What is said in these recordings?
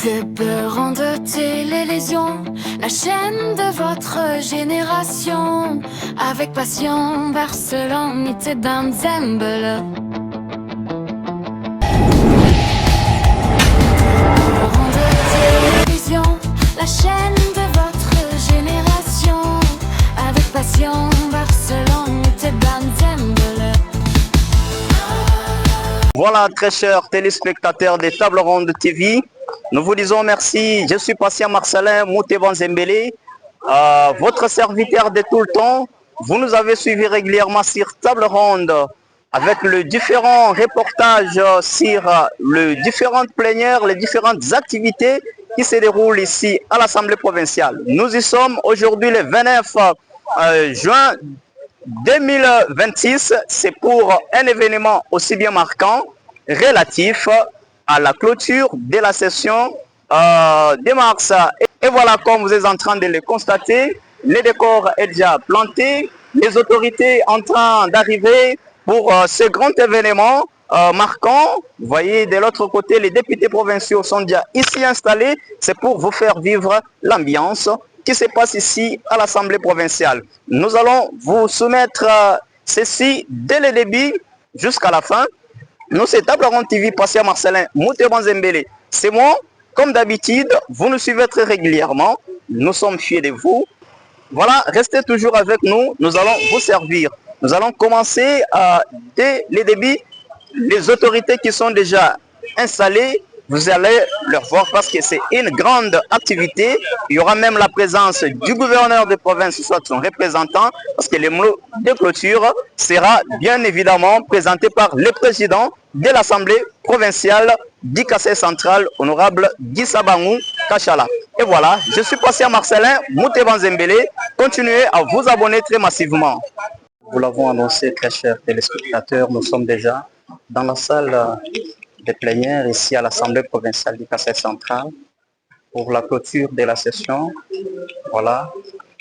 Dépeurant de télévision, la chaîne de votre génération. Avec passion, Barcelone était dans Zembele. Dépeurant de télévision, la chaîne de votre génération. Avec passion, Barcelone était dans Zembele. Voilà, très chers téléspectateurs des Tables Rondes TV, nous vous disons merci. Je suis Patient Marcelin Mouteban Zembele, votre serviteur de tout le temps. Vous nous avez suivis régulièrement sur Table Ronde avec les différents reportages sur les différentes plénières, les différentes activités qui se déroulent ici à l'Assemblée provinciale. Nous y sommes aujourd'hui le 29 juin 2026, c'est pour un événement aussi bien marquant relatif à la clôture de la session de mars. Et voilà, comme vous êtes en train de le constater, le décor est déjà planté, les autorités en train d'arriver pour ce grand événement marquant. Vous voyez, de l'autre côté, les députés provinciaux sont déjà ici installés. C'est pour vous faire vivre l'ambiance qui se passe ici à l'Assemblée provinciale. Nous allons vous soumettre ceci dès le début jusqu'à la fin. Nous, c'est Table Ronde TV, Patient Marcelin Mouteban Zembele. C'est moi, comme d'habitude, vous nous suivez très régulièrement. Nous sommes fiers de vous. Voilà, restez toujours avec nous. Nous allons vous servir. Nous allons commencer dès le début. Les autorités qui sont déjà installées, vous allez leur voir parce que c'est une grande activité. Il y aura même la présence du gouverneur de province, soit son représentant, parce que le mot de clôture sera bien évidemment présenté par le président de l'Assemblée provinciale du Kassai central, honorable Guy Sabangou Kachala. Et voilà, je suis Patient Marcelin Mouteban Zembele. Continuez à vous abonner très massivement. Nous l'avons annoncé, très chers téléspectateurs, nous sommes déjà dans la salle de plénière ici à l'Assemblée provinciale du Kassai central pour la clôture de la session. Voilà,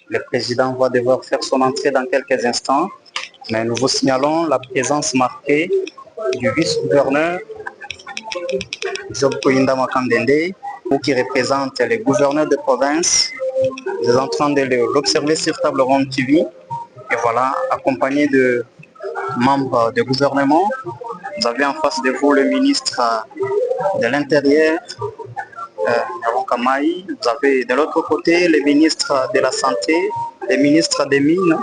le président va devoir faire son entrée dans quelques instants, mais nous vous signalons la présence marquée du vice-gouverneur Job Koyinda Makandende, qui représente les gouverneurs de province. Vous êtes en train de l'observer sur Table Ronde TV. Et voilà, accompagné de membres du gouvernement. Vous avez en face de vous le ministre de l'Intérieur, Yaron Kamaï. Vous avez de l'autre côté les ministres de la Santé, les ministres des Mines.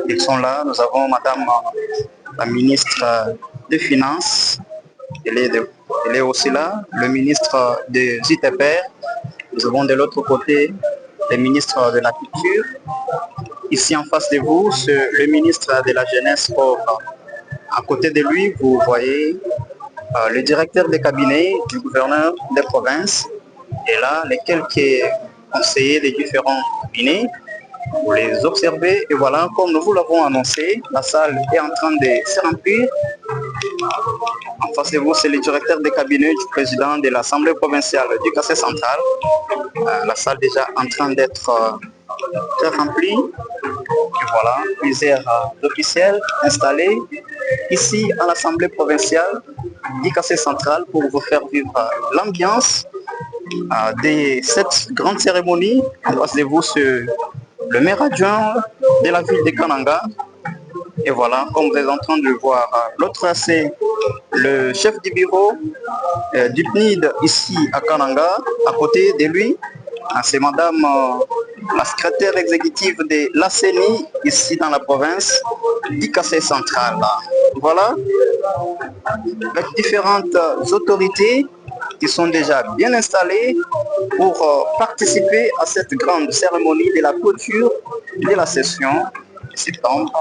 Ils sont là. Nous avons madame la ministre des Finances. Elle est aussi là. Le ministre des ITPR. Nous avons de l'autre côté le ministre de la Culture. Ici en face de vous, c'est le ministre de la Jeunesse Sport. À côté de lui, vous voyez le directeur de cabinet du gouverneur des provinces. Et là, les quelques conseillers des différents cabinets, vous les observez. Et voilà, comme nous vous l'avons annoncé, la salle est en train de se remplir. En face de vous, c'est le directeur de cabinet du président de l'Assemblée provinciale du Kassai central. La salle est déjà en train d'être très remplie. Et voilà, plusieurs officiels installés ici à l'Assemblée provinciale du Kassai central pour vous faire vivre l'ambiance de cette grande cérémonie. En face de vous, c'est le maire adjoint de la ville de Kananga. Et voilà, comme vous êtes en train de le voir, l'autre c'est le chef du bureau du PNID ici à Kananga. À côté de lui, c'est madame la secrétaire exécutive de l'ACENI ici dans la province du Kassai central. Voilà, avec différentes autorités qui sont déjà bien installées pour participer à cette grande cérémonie de la clôture de la session de septembre.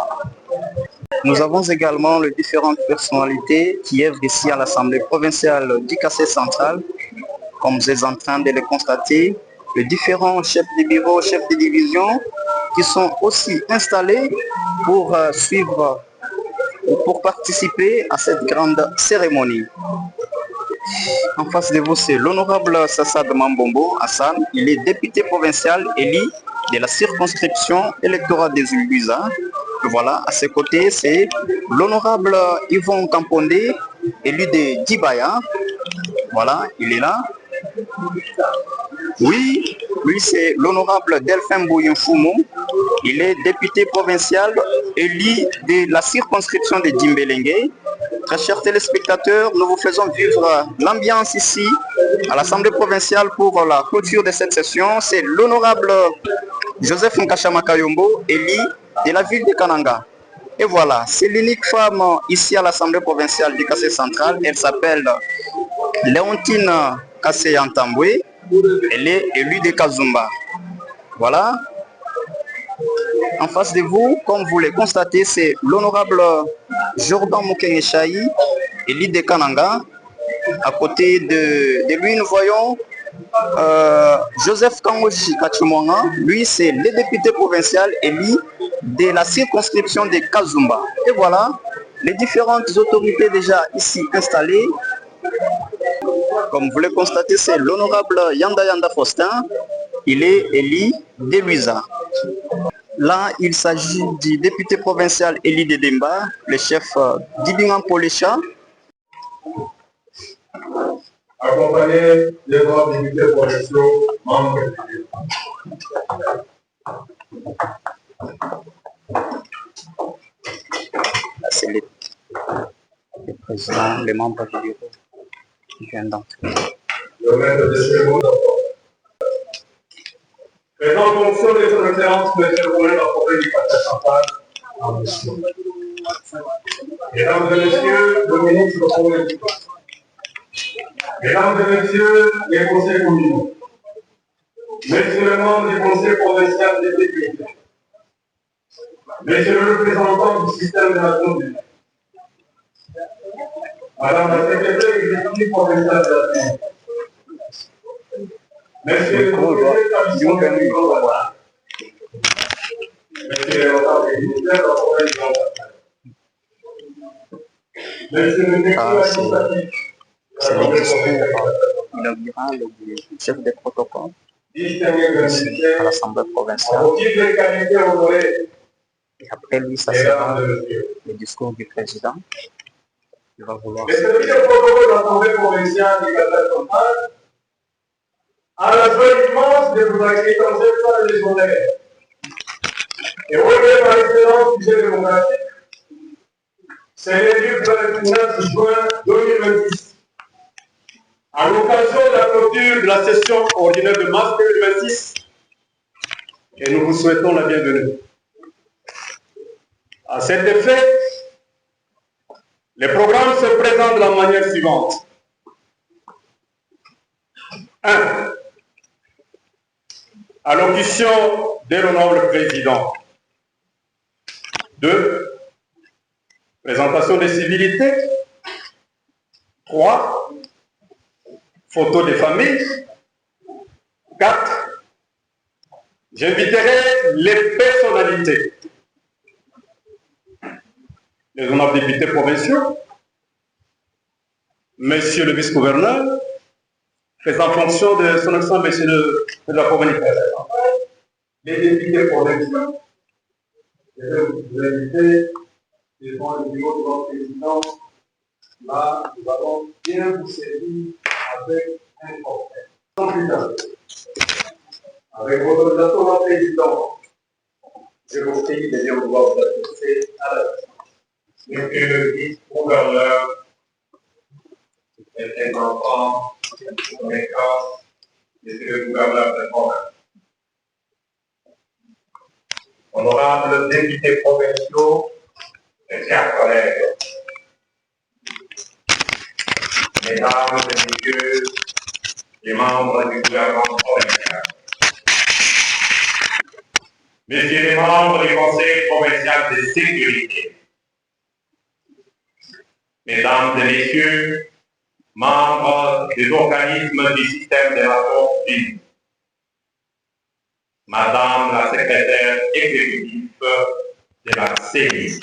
Nous avons également les différentes personnalités qui œuvrent ici à l'Assemblée provinciale du Kassai central. Comme vous êtes en train de le constater, les différents chefs de bureau, chefs de division qui sont aussi installés pour suivre ou pour participer à cette grande cérémonie. En face de vous, c'est l'honorable Sassad Mambombo Hassan. Il est député provincial élu de la circonscription électorale des Ulbuza. Voilà, à ses côtés, c'est l'honorable Yvon Kampondé, élu de Dibaya. Voilà, il est là. Oui, lui c'est l'honorable Delphin Bouyoufoumo. Il est député provincial élu de la circonscription de Dimbélengue. Très chers téléspectateurs, nous vous faisons vivre l'ambiance ici à l'Assemblée provinciale pour la clôture de cette session. C'est l'honorable Joseph Nkashama Kayombo, élu de la ville de Kananga. Et voilà, c'est l'unique femme ici à l'Assemblée provinciale du Kassai central. Elle s'appelle Léontine Kassai Antambwe. Elle est élue de Kazumba. Voilà. En face de vous, comme vous le constatez, c'est l'honorable Jordan Moukenge-Chahi, élu de Kananga. À côté de lui, nous voyons Joseph Kangoji Kachumonga. Lui, c'est le député provincial élu de la circonscription de Kazumba. Et voilà, les différentes autorités déjà ici installées. Comme vous le constatez, c'est l'honorable Yanda Yanda Faustin. Il est élu de Luisa. Là, il s'agit du député provincial Eli de Demba, le chef Dibingan Polecha. Accompagné des grands députés provinciaux, membres du C'est le président, les membres du bureau qui viennent d'entrer. Le maître de cérémonie. Présent fonction de son excellence, M. le gouverneur de la province du Kassai central, en mission. Mesdames et messieurs, le ministre de la province, mesdames et messieurs les conseils communaux, messieurs les membres du conseil provincial des députés, messieurs le représentant du système de Nations Unies, madame la secrétaire exécutive provinciale de la République, messieurs les conseillers établissements du gouvernement, messieurs les notables et ministères de la province de l'Ontario, messieurs les directeurs administratifs, C'est le discours inaugural du chef de protocole à l'Assemblée provinciale. Et après lui, ça sera le discours du président. Il va vouloir. Le service de protocole de l'Assemblée provinciale du Kassai central a la joie immense de vous accueillir dans cette salle légendaire et relevé par l'excellence du jeu démocratique. C'est l'élu 29 juin 2026. À l'occasion de la clôture de la session ordinaire de mars 2026, et nous vous souhaitons la bienvenue. À cet effet, les programmes se présentent de la manière suivante. 1. Allocution de l'honorable président. 2. Présentation des civilités. 3. Photos des familles. 4. J'inviterai les personnalités. Les honorables députés provinciaux, monsieur le vice-gouverneur, faisant fonction de son excellence, monsieur de la province, les députés provinciaux, je vais vous inviter devant le bureau de votre président. Là, nous allons bien vous servir avec un cocktail. Avec votre autorisation, mon président, je vous prie de bien vouloir vous adresser à la monsieur le vice-gouverneur, les enfants, les cas, monsieur le gouverneur de province. Honorables députés provinciaux, mes chers collègues, mesdames et messieurs, les membres du gouvernement provincial, messieurs les membres du conseil provincial de sécurité, mesdames et messieurs, membres des organismes du système des Nations Unies, madame la secrétaire exécutive de la CENI,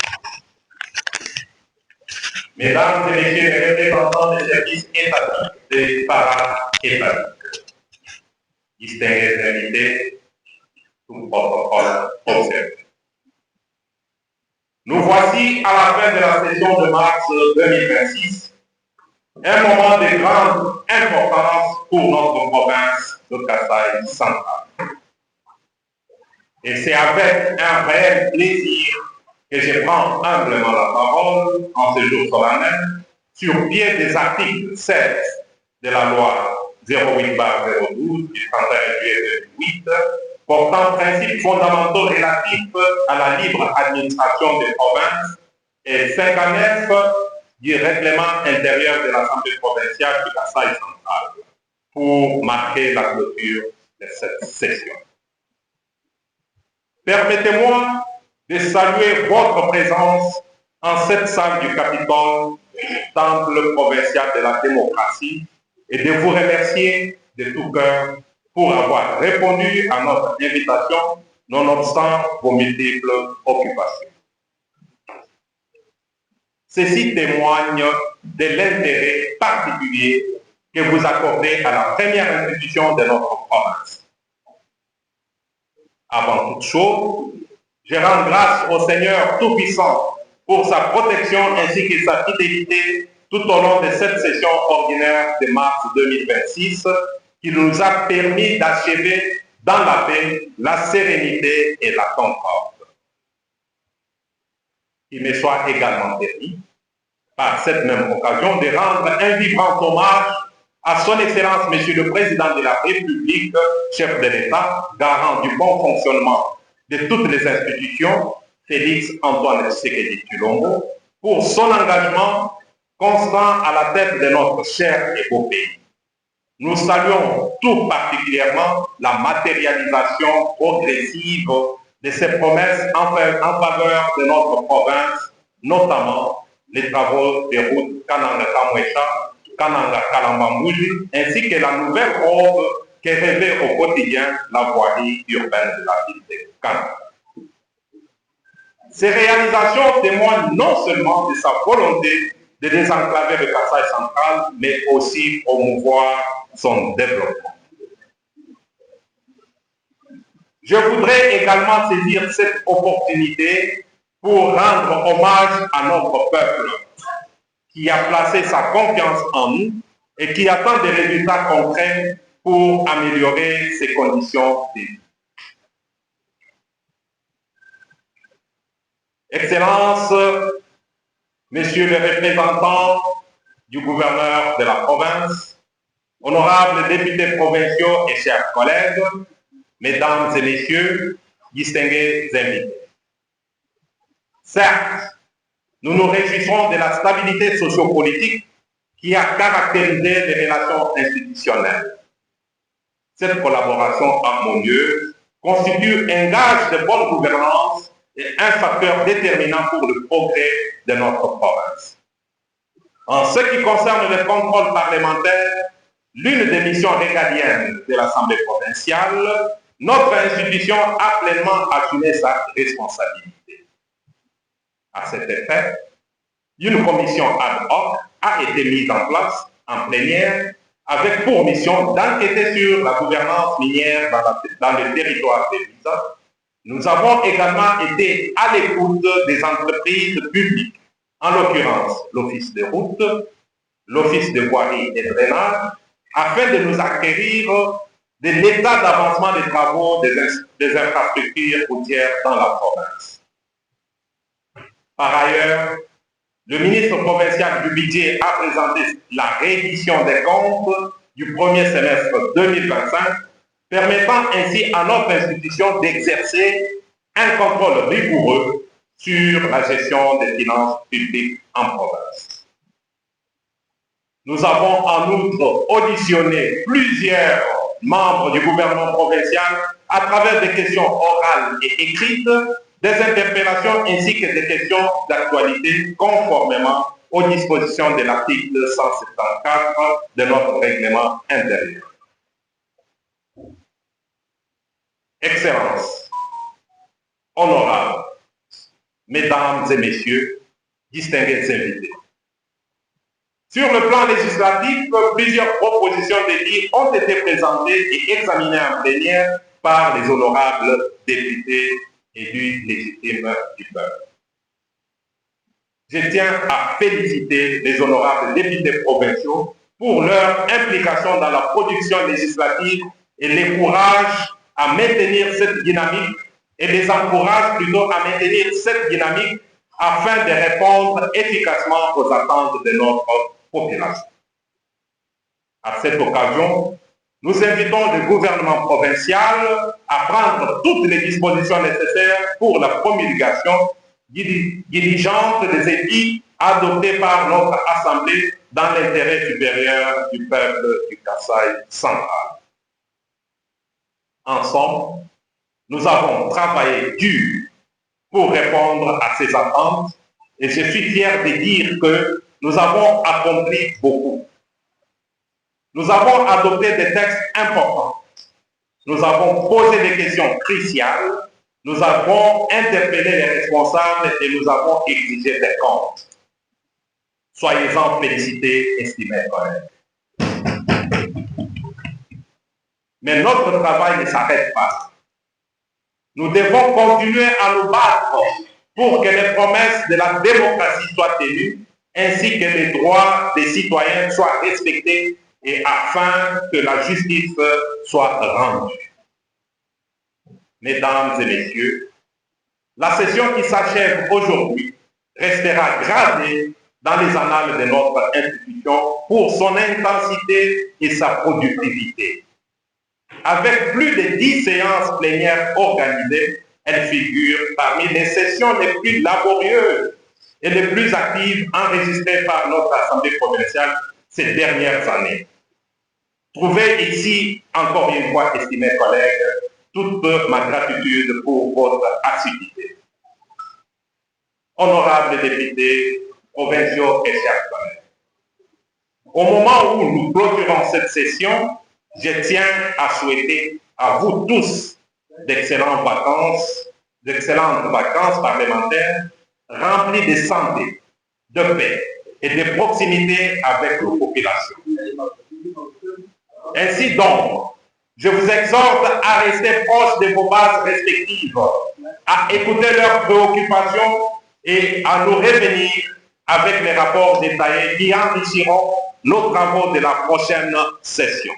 mesdames et messieurs les représentants des services étatiques des para-étatiques, distingués invités, tout protocole observé. Nous voici à la fin de la session de mars 2026 un moment de grande importance pour notre province de Kasaï central. Et c'est avec un réel plaisir que je prends humblement la parole en ce jour solennel sur pied des articles 16 de la loi 08/012 du 31 juillet 2008 portant principes fondamentaux relatifs à la libre administration des provinces et 59 du règlement intérieur de l'Assemblée provinciale du Kasaï central pour marquer la clôture de cette session. Permettez-moi de saluer votre présence en cette salle du Capitole, temple provincial de la démocratie, et de vous remercier de tout cœur pour avoir répondu à notre invitation, nonobstant vos multiples occupations. Ceci témoigne de l'intérêt particulier que vous accordez à la première institution de notre province. Avant toute chose, je rends grâce au Seigneur Tout-Puissant pour sa protection ainsi que sa fidélité tout au long de cette session ordinaire de mars 2026 qui nous a permis d'achever dans la paix, la sérénité et la concorde. Il me soit également permis, par cette même occasion, de rendre un vibrant hommage à son Excellence, Monsieur le Président de la République, chef de l'État, garant du bon fonctionnement de toutes les institutions, Félix Antoine Tshisekedi Tshilombo, pour son engagement constant à la tête de notre cher et beau pays. Nous saluons tout particulièrement la matérialisation progressive de ces promesses en faveur de notre province, notamment les travaux des routes Kananga-Kamwesha, Kananga-Kalamba-Mouji, ainsi que la nouvelle robe qui rêvait au quotidien la voirie urbaine de la ville de Kananga. Ces réalisations témoignent non seulement de sa volonté de désenclaver le Kasaï central, mais aussi promouvoir son développement. Je voudrais également saisir cette opportunité pour rendre hommage à notre peuple qui a placé sa confiance en nous et qui attend des résultats concrets pour améliorer ses conditions de vie. Excellences, Messieurs les représentants du gouverneur de la province, honorables députés provinciaux et chers collègues, Mesdames et Messieurs, distingués invités. Certes, nous nous réjouissons de la stabilité sociopolitique qui a caractérisé les relations institutionnelles. Cette collaboration harmonieuse constitue un gage de bonne gouvernance et un facteur déterminant pour le progrès de notre province. En ce qui concerne le contrôle parlementaire, l'une des missions régaliennes de l'Assemblée provinciale, notre institution a pleinement assumé sa responsabilité. À cet effet, une commission ad hoc a été mise en place en plénière avec pour mission d'enquêter sur la gouvernance minière dans le territoire de l'État. Nous avons également été à l'écoute des entreprises publiques, en l'occurrence l'Office des routes, l'Office de voirie et drainage, afin de nous acquérir de l'état d'avancement des travaux des infrastructures routières dans la province. Par ailleurs, le ministre provincial du budget a présenté la réédition des comptes du premier semestre 2025, permettant ainsi à notre institution d'exercer un contrôle rigoureux sur la gestion des finances publiques en province. Nous avons en outre auditionné plusieurs membres du gouvernement provincial à travers des questions orales et écrites, des interpellations ainsi que des questions d'actualité conformément aux dispositions de l'article 174 de notre règlement intérieur. Excellences, honorables, Mesdames et Messieurs, distingués invités. Sur le plan législatif, plusieurs propositions de loi ont été présentées et examinées en plénière par les honorables députés élus légitimes du peuple. Je tiens à féliciter les honorables députés provinciaux pour leur implication dans la production législative et les encourage à maintenir cette dynamique et les encourage plutôt à maintenir cette dynamique afin de répondre efficacement aux attentes de notre population. À cette occasion, nous invitons le gouvernement provincial à prendre toutes les dispositions nécessaires pour la promulgation diligente des édits adoptés par notre Assemblée dans l'intérêt supérieur du peuple du Kasaï central. Ensemble, nous avons travaillé dur pour répondre à ces attentes et je suis fier de dire que nous avons accompli beaucoup. Nous avons adopté des textes importants. Nous avons posé des questions cruciales. Nous avons interpellé les responsables et nous avons exigé des comptes. Soyez-en félicités, estimés collègues. Mais notre travail ne s'arrête pas. Nous devons continuer à nous battre pour que les promesses de la démocratie soient tenues, ainsi que les droits des citoyens soient respectés et afin que la justice soit rendue. Mesdames et messieurs, la session qui s'achève aujourd'hui restera gravée dans les annales de notre institution pour son intensité et sa productivité. Avec plus de 10 séances plénières organisées, elle figure parmi les sessions les plus laborieuses et les plus actives enregistrées par notre Assemblée provinciale ces dernières années. Trouvez ici, encore une fois, estimés collègues, toute ma gratitude pour votre assiduité. Honorables députés, provinciaux et chers collègues, au moment où nous clôturons cette session, je tiens à souhaiter à vous tous d'excellentes vacances parlementaires remplies de santé, de paix et de proximité avec nos populations. Ainsi donc, je vous exhorte à rester proche de vos bases respectives, à écouter leurs préoccupations et à nous revenir avec les rapports détaillés qui enrichiront nos travaux de la prochaine session.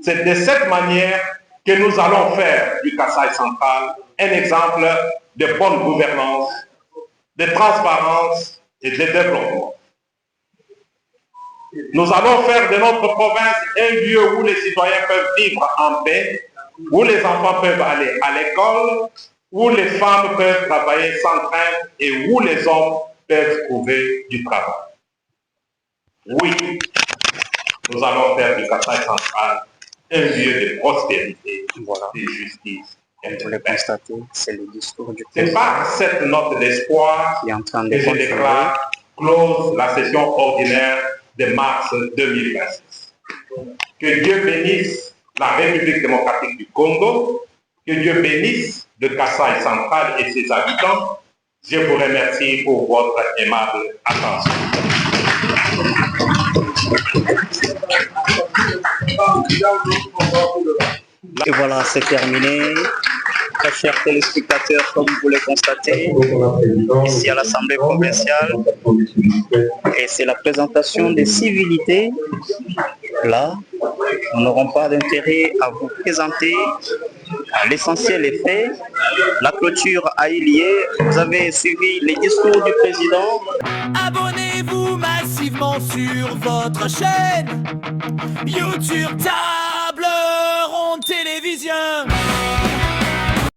C'est de cette manière que nous allons faire du Kasaï central un exemple de bonne gouvernance, de transparence et de développement. Nous allons faire de notre province un lieu où les citoyens peuvent vivre en paix, où les enfants peuvent aller à l'école, où les femmes peuvent travailler sans crainte et où les hommes peuvent trouver du travail. Oui, nous allons faire du Kasaï central un lieu de prospérité, de justice et de paix. C'est le discours du C'est par cette note d'espoir qui est en train de que je déclare close la session ordinaire de mars 2026. Que Dieu bénisse la République démocratique du Congo, que Dieu bénisse le Kasaï central et ses habitants. Je vous remercie pour votre aimable attention. Et voilà, c'est terminé. Très chers téléspectateurs, comme vous le constatez, ici à l'Assemblée provinciale, et c'est la présentation des civilités. Là, nous n'aurons pas d'intérêt à vous présenter. L'essentiel est fait. La clôture a eu lieu. Vous avez suivi les discours du président. Abonnez-vous massivement sur votre chaîne YouTube Table Ronde Télévision.